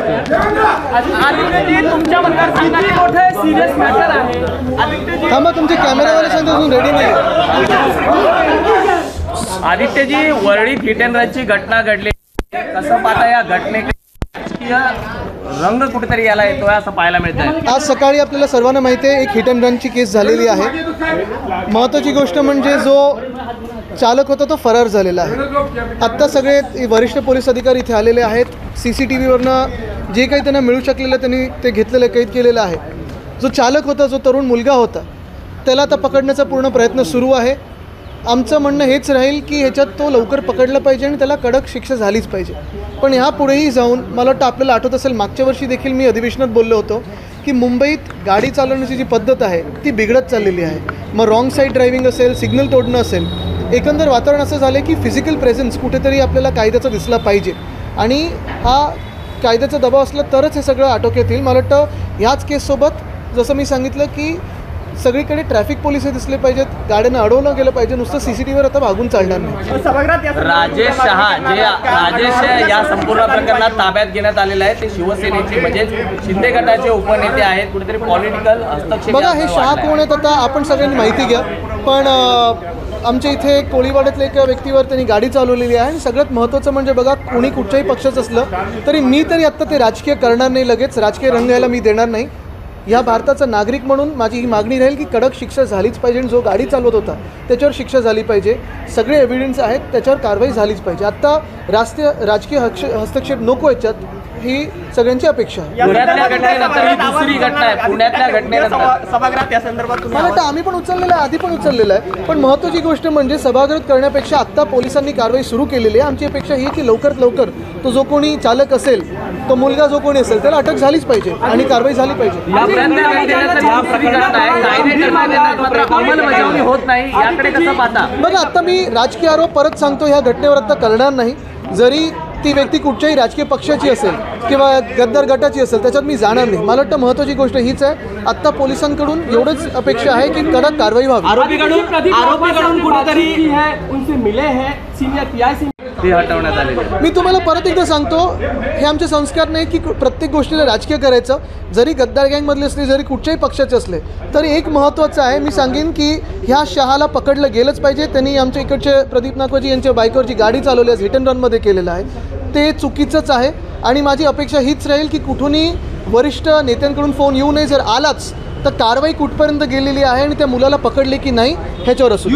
आदित्यजी तुमच्या मतदारसंघात मोठं सिरियस मॅटर आहे। आदित्यजी थांबा, तुमचे कॅमेरावाले सांगतो अजून रेडी नाही। आदित्यजी वरळीत हिट अँड रनची घटना घडली, कसं पाहता या घटनेचा रंग कुठेतरी याला येतोय असं पाहायला मिळतंय। आज सकाळी आपल्याला सर्वांना माहिती आहे एक हिट अँड रनची केस झालेली आहे। महत्त्वाची गोष्ट म्हणजे जो चालक होता तो फरार झालेला आहे। आत्ता सगळे वरिष्ठ पोलीस अधिकारी इथे आलेले आहेत। CCTVवरनं जे काही त्यांना मिळू शकलेलं त्यांनी ते घेतलेलं, कैद केलेलं आहे। जो चालक होता, जो तरुण मुलगा होता, त्याला आता पकडण्याचा पूर्ण प्रयत्न सुरू आहे। आमचं म्हणणं हेच राहील की ह्याच्यात तो लवकर पकडला पाहिजे आणि त्याला कडक शिक्षा झालीच पाहिजे। पण ह्यापुढेही जाऊन मला वाटतं आपल्याला आठवत असेल, मागच्या वर्षी देखील मी अधिवेशनात बोललो होतो की मुंबईत गाडी चालवण्याची जी पद्धत आहे ती बिघडत चाललेली आहे। मग रॉंग साईड ड्रायव्हिंग असेल, सिग्नल तोडणं असेल, एकंदर वातावरण असं झालं की फिजिकल प्रेझेन्स कुठेतरी आपल्याला कायद्याचा दिसला पाहिजे आणि हा कायद्याचा दबाव असला तरच हे सगळं आटोक्यात येईल। मला वाटतं ह्याच केससोबत जसं मी सांगितलं की सगळीकडे ट्रॅफिक पोलीस दिसले पाहिजेत, गाड्यांना अडवलं गेलं पाहिजे, नुसतं CCTVवर आता भागून चालणार नाही। राजेश शहा जे राजेश या संपूर्ण प्रकरणात ताब्यात घेण्यात आलेलं आहे, ते शिवसेनेचे म्हणजे शिंदे गटाचे उपनेते आहेत। कुठेतरी पॉलिटिकल हस्तक्षेप बघा, हे शहा कोण आहेत आता आपण सगळ्यांनी माहिती घ्या। पण आमच्या इथे कोळीवाड्यातल्या एका व्यक्तीवर त्यांनी गाडी चालवलेली आहे आणि सगळ्यात महत्त्वाचं म्हणजे बघा, कोणी कुठच्याही पक्षाचं असलं तरी मी तरी आत्ता ते राजकीय करणार नाही, लगेच राजकीय रंग यायला मी देणार नाही। या भारताचा नागरिक म्हणून माझी ही मागणी राहील की कडक शिक्षा झालीच पाहिजे आणि जो गाडी चालवत होता त्याच्यावर शिक्षा झाली पाहिजे। सगळे एव्हिडन्स आहेत, त्याच्यावर कारवाई झालीच पाहिजे। आत्ता राजकीय हस्तक्षेप नको, याच्यात ही सगळ्यांची अपेक्षा आहे। पुण्यातल्या घटनेनंतर ही दुसरी घटना आहे। पुण्यातल्या घटनेनंतर सभागृहात या संदर्भात मला वाटतं आम्ही पण उचललेलं आहे, आधी पण उचललेलं आहे। पण महत्त्वाची गोष्ट म्हणजे सभागृहात करण्यापेक्षा आत्ता पोलिसांनी कारवाई सुरू केलेली आहे। आमची अपेक्षा ही की लवकरात लवकर तो जो कोणी चालक असेल, तो मुलगा जो कोणी असेल, त्याला अटक झालीच पाहिजे आणि कारवाई झाली पाहिजे। अंमलबजावणी होत नाही, याकडे कसं पाहता? बघा, आता मी राजकीय आरोप परत सांगतो, ह्या घटनेवर आता करणार नाही। जरी ती व्यक्ती कुठच्याही राजकीय पक्षाची असेल किंवा गद्दार गटाची असेल, त्याच्यात मी जाणार नाही। मला वाटतं महत्त्वाची गोष्ट हीच आहे, आत्ता पोलिसांकडून एवढंच अपेक्षा आहे की कडक कारवाई व्हावी। आरोपीकडून कुठेतरी उनसे मिले हैं सीनियर PI ते हटवण्यात आलेले। मी तुम्हाला परत एकदा सांगतो, हे आमचे संस्कार नाही की प्रत्येक गोष्टीला राजकीय करायचं। जरी गद्दार गँगमधले असले, जरी कुठच्याही पक्षाचे असले, तरी एक महत्त्वाचं आहे, मी सांगेन की ह्या शहाला पकडलं गेलंच पाहिजे। त्यांनी आमच्या इकडचे प्रदीप नागवजी यांच्या बाईकवर जी गाडी चालवली आज हिट अँड रनमध्ये केलेलं आहे, ते चुकीचंच आहे। आणि माझी अपेक्षा हीच राहील की कुठूनही वरिष्ठ नेत्यांकडून फोन येऊ नये, जर आलाच तर कारवाई कुठपर्यंत गेलेली आहे आणि त्या मुलाला पकडले की नाही ह्याच्यावर असू।